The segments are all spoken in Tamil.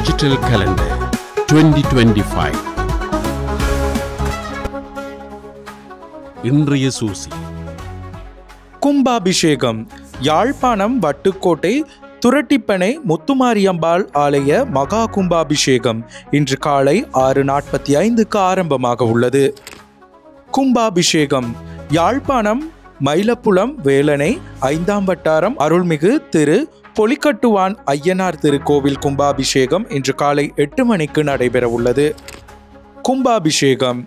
Digital Calendar 2025. இன்றைய சூசி. கும்பாபிஷேகம். யாழ்ப்பாணம் வட்டுக்கோட்டை துரட்டிப்பனை முத்துமாரியம்பாள் ஆலய மகா கும்பாபிஷேகம் இன்று காலை 6:45 ஆரம்பமாக உள்ளது. கும்பாபிஷேகம். யாழ்ப்பாணம் மயிலப்புலம் வேலனை 5ஆம் வட்டாரம் அருள்மிகு திரு பொலிக்கட்டுவான் ஐயனார் திருக்கோவில் கும்பாபிஷேகம் இன்று காலை 8 மணிக்கு நடைபெற உள்ளது. கும்பாபிஷேகம்.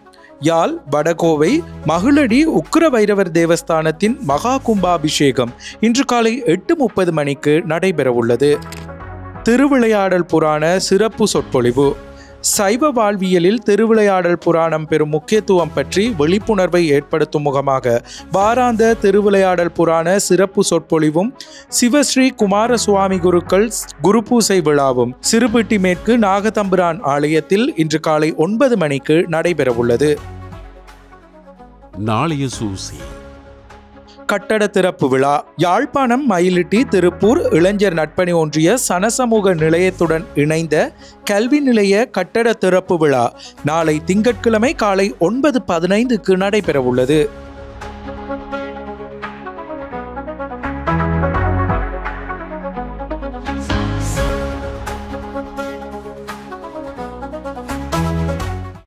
யாழ் வடகோவை மகிழடி உக்கிர வைரவர் தேவஸ்தானத்தின் மகா கும்பாபிஷேகம் இன்று காலை 8:30 மணிக்கு நடைபெற உள்ளது. திருவிளையாடல் புராண சிறப்பு சொற்பொழிவு. சைவ வாழ்வியலில் திருவிளையாடல் புராணம் பெறும் முக்கியத்துவம் பற்றி விழிப்புணர்வை ஏற்படுத்தும் முகமாக வாராந்த திருவிளையாடல் புராண சிறப்பு சொற்பொழிவும் சிவஸ்ரீ குமாரசுவாமி குருக்கள் குருபூசை விழாவும் சிறுபிட்டி மேற்கு நாகதம்பிரான் ஆலயத்தில் இன்று காலை 9 மணிக்கு நடைபெற உள்ளது. நாளைய சூசி. கட்டட திறப்பு விழா. யாழ்ப்பாணம் மயிலிட்டி திருப்பூர் இளைஞர் நட்பணி ஒன்றிய சனசமூக நிலையத்துடன் இணைந்த கல்வி நிலைய கட்டட திறப்பு விழா நாளை திங்கட்கிழமை காலை 9:15 நடைபெற உள்ளது.